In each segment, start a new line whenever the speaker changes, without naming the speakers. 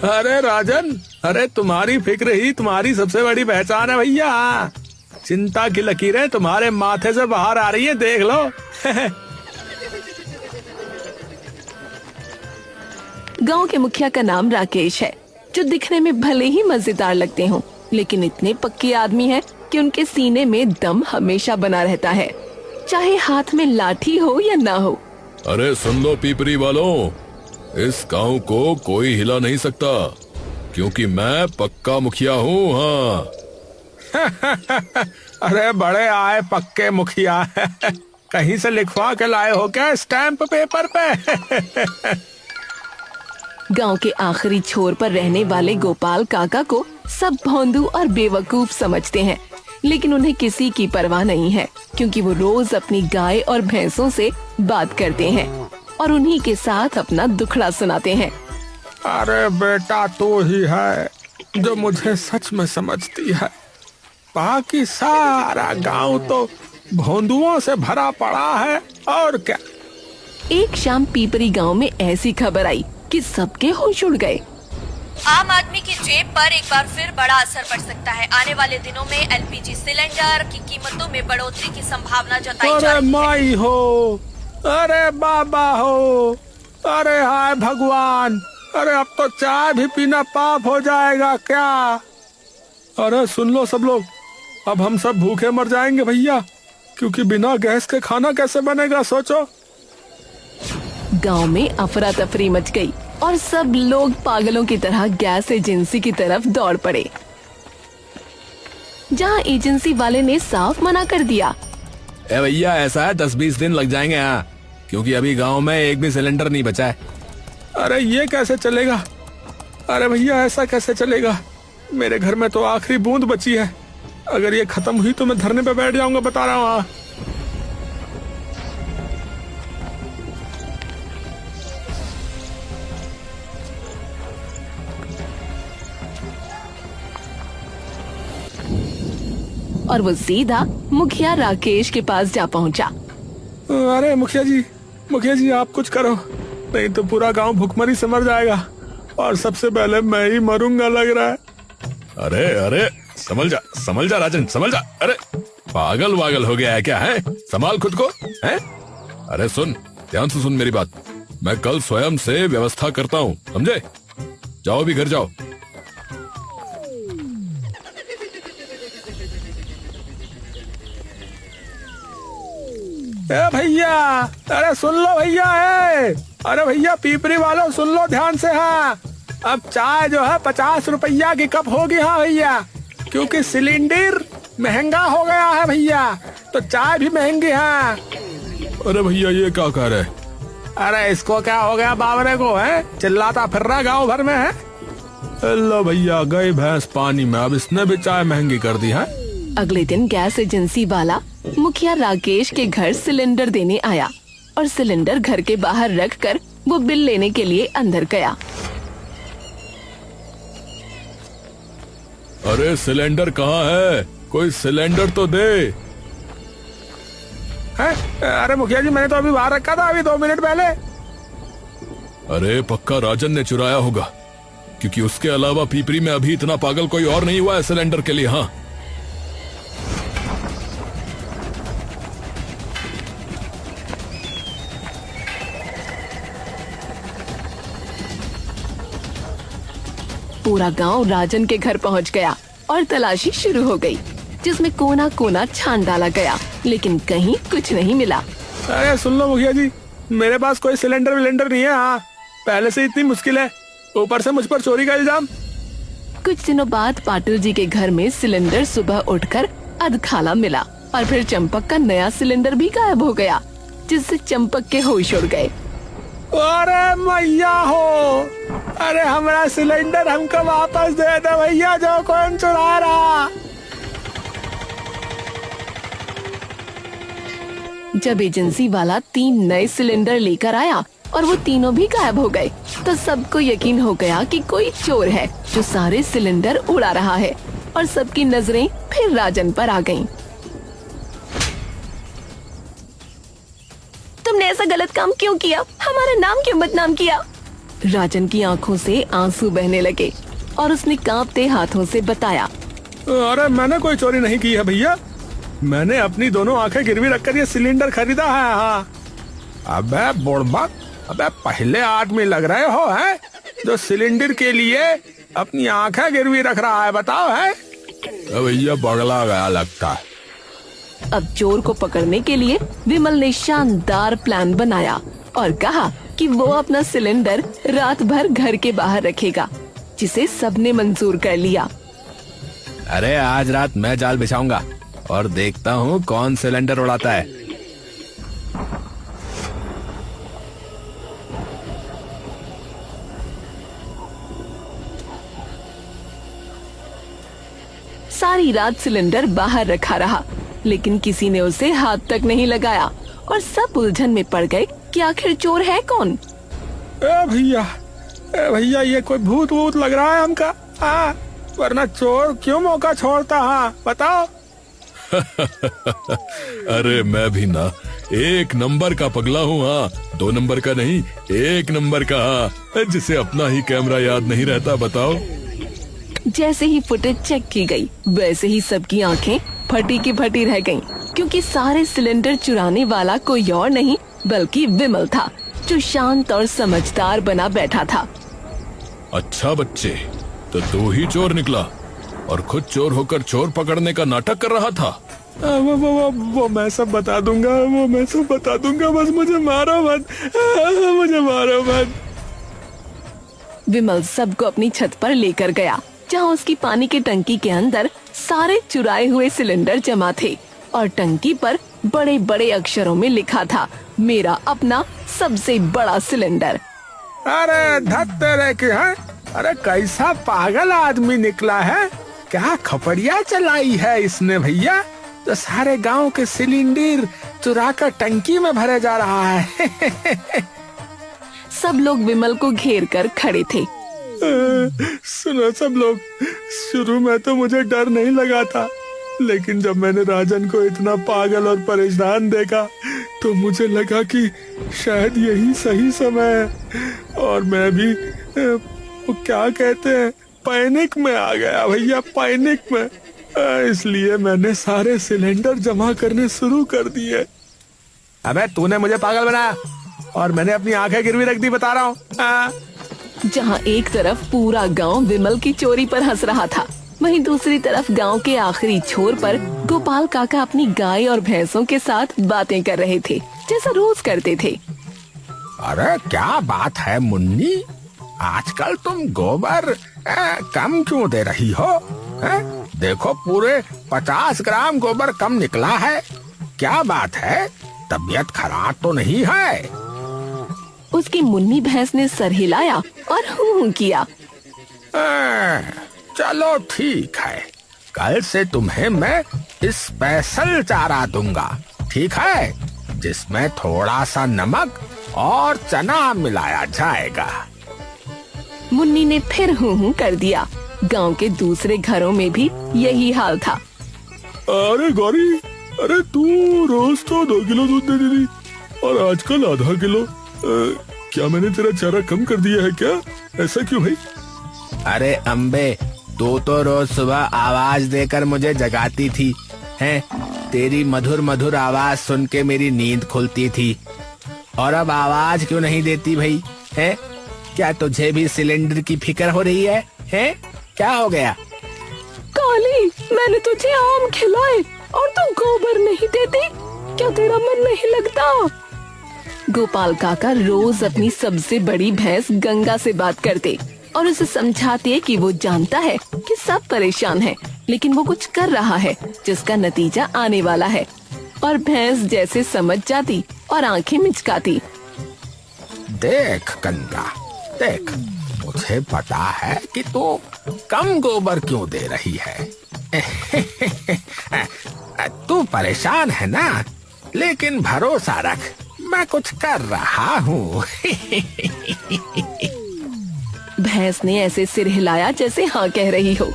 अरे राजन, अरे तुम्हारी फिक्र ही तुम्हारी सबसे बड़ी पहचान है भैया। चिंता की लकीरें तुम्हारे माथे से बाहर आ रही है, देख लो।
गांव के मुखिया का नाम राकेश है, जो दिखने में भले ही मजेदार लगते हों, लेकिन इतने पक्के आदमी हैं कि उनके सीने में दम हमेशा बना रहता है, चाहे हाथ में लाठी हो या ना हो।
अरे सुन लो पीपरी वालों, इस गांव को कोई हिला नहीं सकता, क्योंकि मैं पक्का मुखिया हूँ। हाँ।
अरे बड़े आए पक्के मुखिया। कहीं से लिखवा के लाए हो क्या स्टैंप पेपर पे?
गांव के आखिरी छोर पर रहने वाले गोपाल काका को सब भोंदू और बेवकूफ समझते हैं, लेकिन उन्हें किसी की परवाह नहीं है, क्योंकि वो रोज अपनी गाय और भैंसों से बात करते हैं और उन्हीं के साथ अपना दुखड़ा सुनाते हैं।
अरे बेटा तू ही है जो मुझे सच में समझती है, बाकी सारा गांव तो भोंदुओं से भरा पड़ा है और क्या।
एक शाम पीपरी गांव में ऐसी खबर आई कि सबके होश उड़ गए।
आम आदमी की जेब पर एक बार फिर बड़ा असर पड़ सकता है। आने वाले दिनों में एलपीजी सिलेंडर की कीमतों में बढ़ोतरी की संभावना जताई जा
अरे
रही है।
माई हो, अरे बाबा हो, अरे हाय भगवान, अरे अब तो चाय भी पीना पाप हो जाएगा क्या? अरे सुन लो सब लोग, अब हम सब भूखे मर जाएंगे भैया, क्योंकि बिना गैस के खाना कैसे बनेगा सोचो।
गांव में अफरा तफरी मच गई और सब लोग पागलों की तरह गैस एजेंसी की तरफ दौड़ पड़े, जहां एजेंसी वाले ने साफ मना कर दिया।
ए भैया, ऐसा है 10-20 दिन लग जाएंगे यहाँ, क्योंकि अभी गांव में एक भी सिलेंडर नहीं बचा है।
अरे ये कैसे चलेगा? अरे भैया ऐसा कैसे चलेगा? मेरे घर में तो आखिरी बूंद बची है, अगर ये खत्म हुई तो मैं धरने पे बैठ जाऊंगा, बता रहा हूँ।
और वो सीधा मुखिया राकेश के पास जा पहुंचा।
अरे मुखिया जी आप कुछ करो, नहीं तो पूरा गांव भूखमरी से मर जाएगा और सबसे पहले मैं ही मरूंगा लग रहा है।
अरे अरे समझ जा राजन, समझ जा। अरे पागल वागल हो गया है क्या? है संभाल खुद को है। अरे सुन, ध्यान से सुन मेरी बात, मैं कल स्वयं से व्यवस्था करता हूँ, समझे? जाओ भी घर जाओ।
ए भैया, अरे सुन लो भैया, अरे भैया पीपरी वालों सुन लो ध्यान से। हाँ, अब चाय जो है 50 रुपया की कप होगी। हाँ भैया, क्योंकि सिलेंडर महंगा हो गया है भैया, तो चाय भी महंगी है।
अरे भैया ये क्या कह रहे?
अरे इसको क्या हो गया बावरे को, है चिल्लाता फिर रहा गाँव भर में है। लो भैया, गई भैंस पानी में, अब इसने भी चाय महंगी कर दी है।
अगले दिन गैस एजेंसी वाला मुखिया राकेश के घर सिलेंडर देने आया और सिलेंडर घर के बाहर रखकर वो बिल लेने के लिए अंदर गया।
अरे सिलेंडर कहाँ है? कोई सिलेंडर तो दे।
है? अरे मुखिया जी मैंने तो अभी बाहर रखा था, अभी 2 मिनट पहले।
अरे पक्का राजन ने चुराया होगा, क्योंकि उसके अलावा पीपरी में अभी इतना पागल कोई और नहीं हुआ है सिलेंडर के लिए। हाँ,
पूरा गांव राजन के घर पहुंच गया और तलाशी शुरू हो गई, जिसमें कोना कोना छान डाला गया, लेकिन कहीं कुछ नहीं मिला।
अरे सुन लो मुखिया जी, मेरे पास कोई सिलेंडर विलेंडर नहीं है। हाँ, पहले से इतनी मुश्किल है, ऊपर से मुझ पर चोरी का इल्जाम।
कुछ दिनों बाद पाटिल जी के घर में सिलेंडर सुबह उठकर अधखाला मिला और फिर चंपक का नया सिलेंडर भी गायब हो गया, जिससे चंपक के होश उड़ गए।
अरे मैया हो, अरे हमारा सिलेंडर हमको वापस दे दे भैया, जो कौन चुरा रहा।
जब एजेंसी वाला 3 नए सिलेंडर लेकर आया और वो तीनों भी गायब हो गए, तो सबको यकीन हो गया कि कोई चोर है जो सारे सिलेंडर उड़ा रहा है, और सबकी नजरें फिर राजन पर आ गईं। तुमने ऐसा गलत काम क्यों किया? हमारा नाम क्यों बदनाम किया? राजन की आंखों से आंसू बहने लगे और उसने कांपते हाथों से बताया।
अरे मैंने कोई चोरी नहीं की है भैया, मैंने अपनी दोनों आंखें गिरवी रखकर ये सिलेंडर खरीदा है। हाँ। अबे बुड़बक, अबे पहले आदमी लग रहे हो हैं जो सिलेंडर के लिए अपनी आंखें गिरवी रख रहा है, बताओ है।
भैया पगला गया लगता है।
अब चोर को पकड़ने के लिए विमल ने शानदार प्लान बनाया और कहा कि वो अपना सिलेंडर रात भर घर के बाहर रखेगा, जिसे सबने मंजूर कर लिया।
अरे आज रात मैं जाल बिछाऊंगा और देखता हूँ कौन सिलेंडर उड़ाता है।
सारी रात सिलेंडर बाहर रखा रहा, लेकिन किसी ने उसे हाथ तक नहीं लगाया और सब उलझन में पड़ गए कि आखिर चोर है कौन।
भैया ये कोई भूत वूत लग रहा है हमका। हाँ, वरना चोर क्यों मौका छोड़ता। हाँ बताओ।
अरे मैं भी ना 1 नंबर का पगला हूँ। हाँ, 2 नंबर का नहीं, 1 नंबर का। हाँ, जिसे अपना ही कैमरा याद नहीं रहता। बताओ।
जैसे ही फुटेज चेक की गई, वैसे ही सबकी आंखें फटी की फटी रह गईं, क्योंकि सारे सिलेंडर चुराने वाला कोई और नहीं बल्कि विमल था, जो शांत और समझदार बना बैठा था।
अच्छा बच्चे, तो तू ही चोर निकला और खुद चोर होकर चोर पकड़ने का नाटक कर रहा था।
वो मैं सब बता दूंगा, वो मैं सब बता दूंगा, बस मुझे मारो मत, मुझे मारो मत।
विमल सबको अपनी छत पर लेकर गया, जहाँ उसकी पानी की टंकी के अंदर सारे चुराए हुए सिलेंडर जमा थे और टंकी पर बड़े बड़े अक्षरों में लिखा था, मेरा अपना सबसे बड़ा सिलेंडर।
अरे धत तेरे की है, अरे कैसा पागल आदमी निकला है, क्या खपड़िया चलाई है इसने भैया, तो सारे गांव के सिलेंडर चुरा कर टंकी में भरे जा रहा है।
सब लोग विमल को घेर कर खड़े थे।
सुनो सब लोग, शुरू में तो मुझे डर नहीं लगा था, लेकिन जब मैंने राजन को इतना पागल और परेशान देखा तो मुझे लगा कि शायद यही सही समय है, और मैं भी वो क्या कहते हैं पैनिक में आ गया भैया, पैनिक में। इसलिए मैंने सारे सिलेंडर जमा करने शुरू कर दिए। अबे तूने मुझे पागल बनाया और मैंने अपनी आंखें गिरवी रख दी, बता रहा हूँ।
जहाँ एक तरफ पूरा गांव विमल की चोरी पर हंस रहा था, वहीं दूसरी तरफ गांव के आखिरी छोर पर गोपाल काका अपनी गाय और भैंसों के साथ बातें कर रहे थे, जैसा रोज करते थे।
अरे क्या बात है मुन्नी, आजकल तुम गोबर कम क्यों दे रही हो? देखो पूरे 50 ग्राम गोबर कम निकला है, क्या बात है, तबीयत खराब तो नहीं है?
उसकी मुन्नी भैंस ने सर हिलाया और हूं किया।
चलो ठीक है, कल से तुम्हें मैं स्पेशल चारा दूंगा, ठीक है, जिसमें थोड़ा सा नमक और चना मिलाया जाएगा।
मुन्नी ने फिर हूं कर दिया। गांव के दूसरे घरों में भी यही हाल था।
अरे गौरी, अरे तू रोज तो 2 किलो दूध दे देती और आजकल आधा किलो, क्या मैंने तेरा चारा कम कर दिया है क्या? ऐसा क्यों भाई?
अरे अम्बे, तू तो रोज सुबह आवाज देकर मुझे जगाती थी, हैं? तेरी मधुर मधुर आवाज सुन के मेरी नींद खुलती थी, और अब आवाज क्यों नहीं देती भाई? हैं? क्या तुझे भी सिलेंडर की फिक्र हो रही है? हैं? क्या हो गया?
काली, मैंने तुझे आम खिलाए और तू गोबर नहीं देती, क्या तेरा मन नहीं लगता? गोपाल काका रोज अपनी सबसे बड़ी भैंस गंगा से बात करते और उसे समझाते कि वो जानता है कि सब परेशान हैं, लेकिन वो कुछ कर रहा है जिसका नतीजा आने वाला है, और भैंस जैसे समझ जाती और आंखें मिचकाती।
देख गंगा, देख, मुझे पता है कि तू कम गोबर क्यों दे रही है। तू परेशान है ना, लेकिन भरोसा रख, मैं कुछ कर रहा हूँ।
भैंस ने ऐसे सिर हिलाया जैसे हाँ कह रही हो।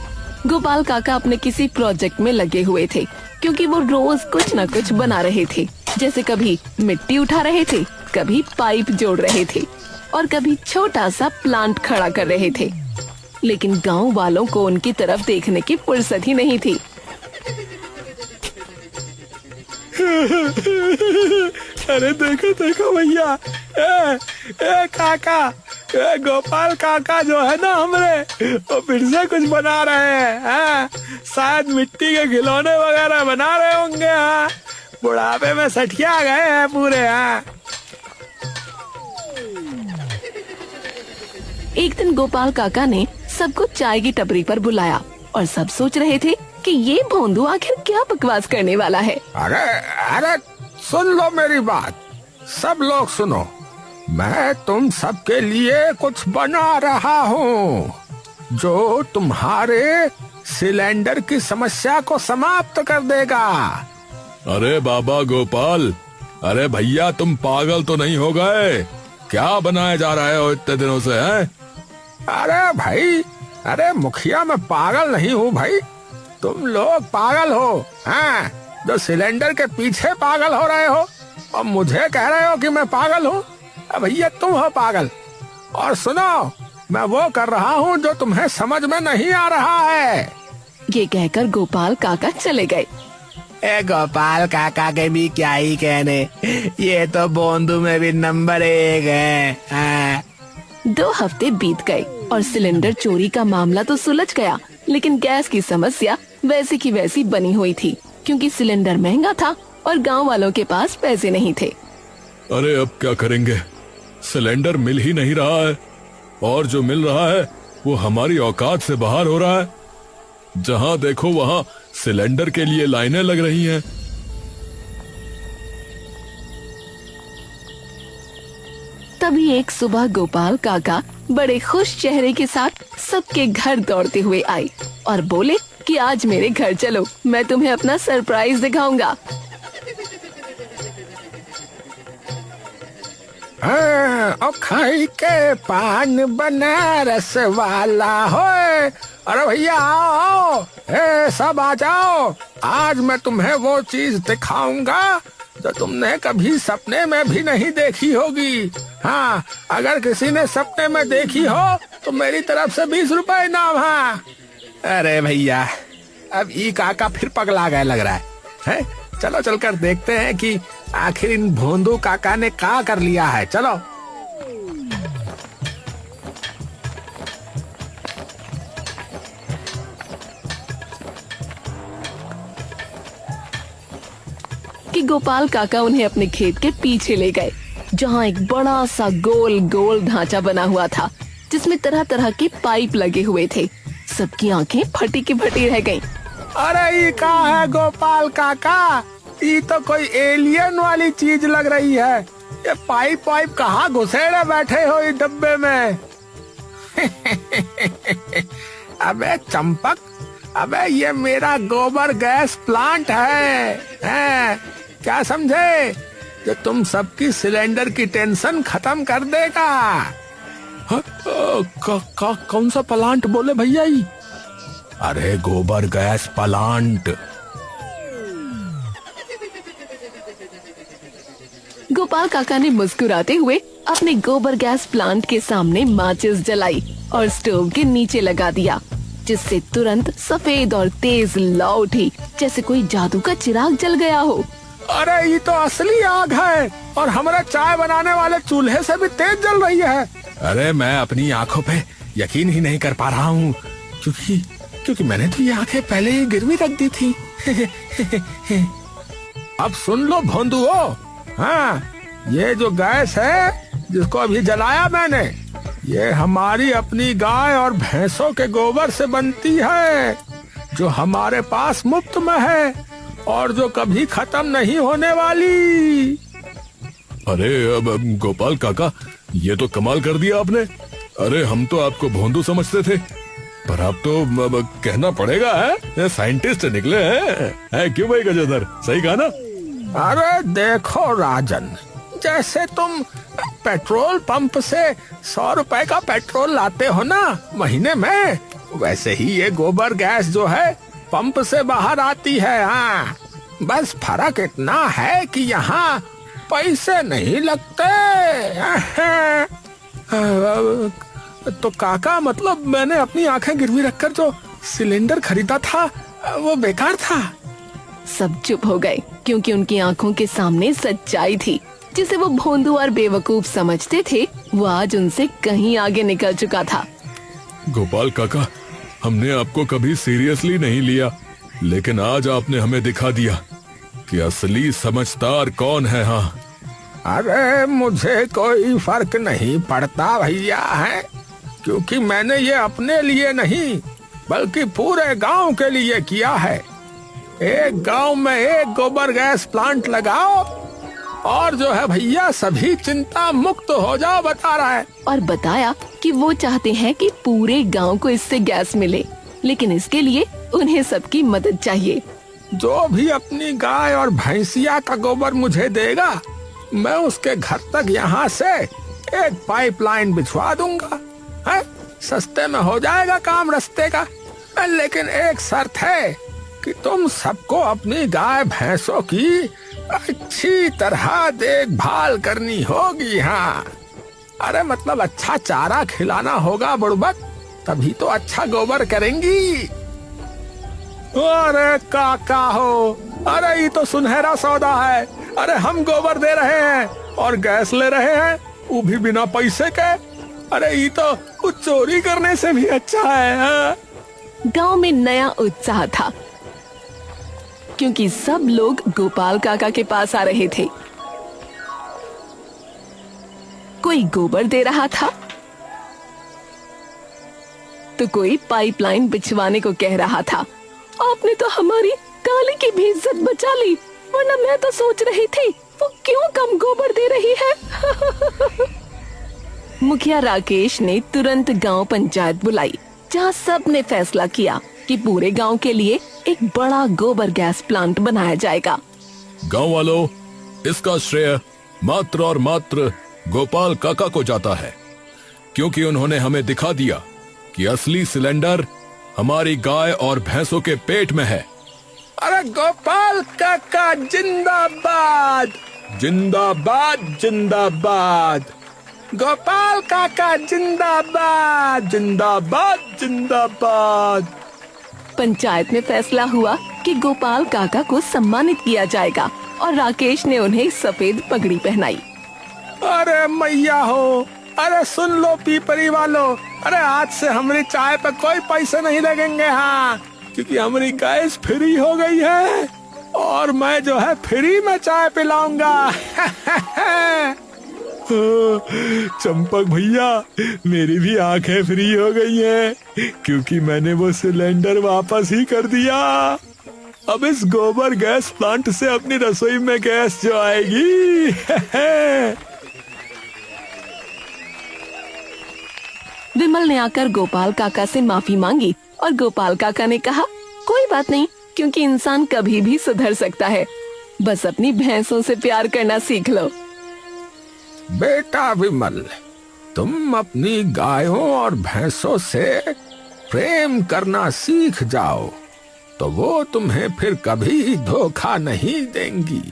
गोपाल काका अपने किसी प्रोजेक्ट में लगे हुए थे, क्योंकि वो रोज कुछ न कुछ बना रहे थे, जैसे कभी मिट्टी उठा रहे थे, कभी पाइप जोड़ रहे थे, और कभी छोटा सा प्लांट खड़ा कर रहे थे, लेकिन गांव वालों को उनकी तरफ देखने की फुर्सत ही नहीं थी।
अरे देखो देखो भैया, ए काका, गोपाल काका जो है ना हमरे, वो फिर से कुछ बना रहे हैं। शायद मिट्टी के खिलौने वगैरह बना रहे होंगे। बुढ़ापे में सठिया गए हैं पूरे।
एक दिन गोपाल काका ने सबको चाय की टपरी पर बुलाया और सब सोच रहे थे कि ये भोंदू आखिर क्या बकवास करने वाला है।
अरे अरे सुन लो मेरी बात, सब लोग सुनो। मैं तुम सबके लिए कुछ बना रहा हूँ जो तुम्हारे सिलेंडर की समस्या को समाप्त कर देगा।
अरे बाबा गोपाल, अरे भैया तुम पागल तो नहीं हो गए? क्या बनाया जा रहा है इतने दिनों से हैं?
अरे भाई, अरे मुखिया मैं पागल नहीं हूँ भाई, तुम लोग पागल हो। जो सिलेंडर के पीछे पागल हो रहे हो और मुझे कह रहे हो कि मैं पागल हूँ। भैया तुम हो पागल। और सुनो, मैं वो कर रहा हूँ जो तुम्हें समझ में नहीं आ रहा है।
ये कहकर गोपाल काका चले गए।
गोपाल काका के भी क्या ही कहने, ये तो भोंदू में भी नंबर 1 है।
2 हफ्ते बीत गए और सिलेंडर चोरी का मामला तो सुलझ गया, लेकिन गैस की समस्या वैसी की वैसी बनी हुई थी, क्योंकि सिलेंडर महंगा था और गांव वालों के पास पैसे नहीं थे।
अरे अब क्या करेंगे? सिलेंडर मिल ही नहीं रहा है और जो मिल रहा है वो हमारी औकात से बाहर हो रहा है। जहाँ देखो वहाँ सिलेंडर के लिए लाइनें लग रही हैं।
तभी एक सुबह गोपाल काका बड़े खुश चेहरे के साथ सबके घर दौड़ते हुए आए और बोले कि आज मेरे घर चलो, मैं तुम्हें अपना सरप्राइज दिखाऊंगा।
खाई के पान बनारस वाला हो। अरे भैया आओ, सब आ जाओ। आज मैं तुम्हें वो चीज दिखाऊंगा जो तुमने कभी सपने में भी नहीं देखी होगी। अगर किसी ने सपने में देखी हो तो मेरी तरफ से 20 रुपए इनाम। अरे भैया, अब ई काका फिर पगला गए लग रहा है। चलो चलकर देखते हैं कि आखिर इन भोंदू काका ने क्या कर लिया है। चलो।
कि गोपाल काका उन्हें अपने खेत के पीछे ले गए, जहाँ एक बड़ा सा गोल गोल ढांचा बना हुआ था, जिसमें तरह तरह के पाइप लगे हुए थे। सबकी आंखें फटी की फटी रह गईं।
अरे ये क्या है गोपाल काका? ये तो कोई एलियन वाली चीज लग रही है। ये पाइप वाइप कहाँ घुसेड़े बैठे हो इस डब्बे में? अबे चंपक, अबे ये मेरा गोबर गैस प्लांट है। क्या समझे? जो तुम सबकी सिलेंडर की टेंशन खत्म कर देगा। कौन सा प्लांट बोले भैया? ही अरे गोबर गैस प्लांट।
गोपाल काका ने मुस्कुराते हुए अपने गोबर गैस प्लांट के सामने माचिस जलाई और स्टोव के नीचे लगा दिया, जिससे तुरंत सफेद और तेज लौ उठी, जैसे कोई जादू का चिराग जल गया हो।
अरे ये तो असली आग है और हमारा चाय बनाने वाले चूल्हे से भी तेज जल रही है। अरे मैं अपनी आंखों पे यकीन ही नहीं कर पा रहा हूँ, क्योंकि मैंने तो ये आंखें पहले ही गिरवी रख दी थी। अब सुन लो भोंदुओ, ये जो गैस है जिसको अभी जलाया मैंने, ये हमारी अपनी गाय और भैंसों के गोबर से बनती है, जो हमारे पास मुफ्त में है और जो कभी खत्म नहीं होने वाली।
अरे अब गोपाल काका, ये तो कमाल कर दिया आपने। अरे हम तो आपको भोंदू समझते थे, पर आप तो कहना पड़ेगा है साइंटिस्ट निकले हैं। क्यों भाई गजेंद्र, सही कहा ना?
अरे देखो राजन, जैसे तुम पेट्रोल पंप से 100 रुपए का पेट्रोल लाते हो ना महीने में, वैसे ही ये गोबर गैस जो है पंप से बाहर आती है। बस फर्क इतना है कि यहाँ पैसे नहीं लगते। तो काका मतलब मैंने अपनी आंखें गिरवी रखकर जो सिलेंडर खरीदा था वो बेकार था।
सब चुप हो गए क्योंकि उनकी आंखों के सामने सच्चाई थी जिसे वो भोंदू और बेवकूफ समझते थे। वो आज उनसे कहीं आगे निकल चुका था।
गोपाल काका, हमने आपको कभी सीरियसली नहीं लिया, लेकिन आज आपने हमें दिखा दिया कि असली समझदार कौन है। हाँ,
अरे मुझे कोई फर्क नहीं पड़ता भैया, है क्योंकि मैंने ये अपने लिए नहीं बल्कि पूरे गांव के लिए किया है। एक गांव में एक गोबर गैस प्लांट लगाओ और जो है भैया सभी चिंता मुक्त हो जाओ, बता रहा है।
और बताया कि वो चाहते हैं कि पूरे गांव को इससे गैस मिले, लेकिन इसके लिए उन्हें सबकी मदद चाहिए।
जो भी अपनी गाय और भैंसिया का गोबर मुझे देगा, मैं उसके घर तक यहाँ से एक पाइपलाइन बिछवा दूंगा, है? सस्ते में हो जाएगा काम रास्ते का। लेकिन एक शर्त है कि तुम सबको अपनी गाय भैंसों की अच्छी तरह देखभाल करनी होगी। हाँ, अरे मतलब अच्छा चारा खिलाना होगा बुड़बक, तभी तो अच्छा गोबर करेंगी। अरे काका हो, अरे ये तो सुनहरा सौदा है। अरे हम गोबर दे रहे हैं और गैस ले रहे हैं, वो भी बिना पैसे के। अरे ये तो कुछ चोरी करने से भी अच्छा है। हाँ?
गांव में नया उत्साह था क्योंकि सब लोग गोपाल काका के पास आ रहे थे। कोई गोबर दे रहा था तो कोई पाइपलाइन बिछवाने को कह रहा था। आपने तो हमारी काली की भी इज्जत बचा ली, वरना मैं तो सोच रही थी वो क्यों कम गोबर दे रही है। मुखिया राकेश ने तुरंत गांव पंचायत बुलाई, जहां सब ने फैसला किया कि पूरे गांव के लिए एक बड़ा गोबर गैस प्लांट बनाया जाएगा।
गांव वालों, इसका श्रेय मात्र और मात्र गोपाल काका को जाता है, क्योंकि उन्होंने हमें दिखा दिया कि असली सिलेंडर हमारी गाय और भैंसों के पेट में है।
अरे गोपाल काका जिंदाबाद, जिंदाबाद, जिंदाबाद। गोपाल काका जिंदाबाद, जिंदाबाद, जिंदाबाद।
पंचायत में फैसला हुआ कि गोपाल काका को सम्मानित किया जाएगा और राकेश ने उन्हें सफेद पगड़ी पहनाई।
अरे मैया हो, अरे सुन लो पीपरी वालों, अरे आज से हमारी चाय पे कोई पैसे नहीं लगेंगे। हाँ, क्योंकि हमारी गैस फ्री हो गई है और मैं जो है फ्री में चाय पिलाऊंगा। चंपक भैया, मेरी भी आंखें फ्री हो गई हैं क्योंकि मैंने वो सिलेंडर वापस ही कर दिया। अब इस गोबर गैस प्लांट से अपनी रसोई में गैस जो आएगी।
विमल ने आकर गोपाल काका से माफी मांगी और गोपाल काका ने कहा, कोई बात नहीं, क्योंकि इंसान कभी भी सुधर सकता है, बस अपनी भैंसों से प्यार करना सीख लो।
बेटा विमल, तुम अपनी गायों और भैंसों से प्रेम करना सीख जाओ तो वो तुम्हें फिर कभी धोखा नहीं देंगी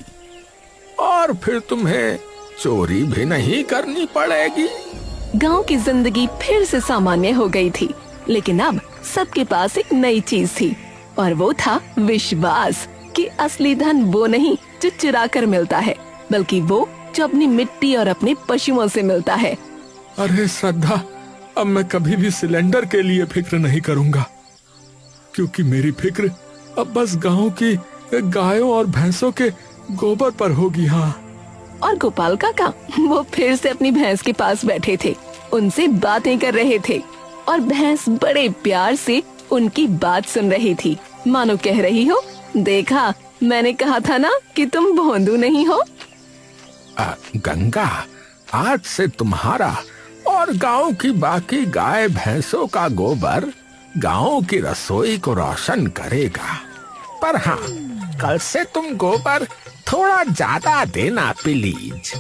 और फिर तुम्हें चोरी भी नहीं करनी पड़ेगी।
गांव की जिंदगी फिर से सामान्य हो गई थी, लेकिन अब सबके पास एक नई चीज थी और वो था विश्वास कि असली धन वो नहीं जो चुरा कर मिलता है, बल्कि वो जो अपनी मिट्टी और अपने पशुओं से मिलता है।
अरे श्रद्धा, अब मैं कभी भी सिलेंडर के लिए फिक्र नहीं करूंगा, क्योंकि मेरी फिक्र अब बस गांव की गायों और भैंसों के गोबर पर होगी। हाँ।
और गोपाल काका वो फिर से अपनी भैंस के पास बैठे थे, उनसे बातें कर रहे थे और भैंस बड़े प्यार से उनकी बात सुन रही थी, मानो कह रही हो, देखा मैंने कहा था ना कि तुम भोंदू नहीं हो।
गंगा, आज से तुम्हारा और गांव की बाकी गाय भैंसों का गोबर गांव की रसोई को रोशन करेगा। पर हाँ, कल से तुम गोबर थोड़ा ज्यादा देना प्लीज।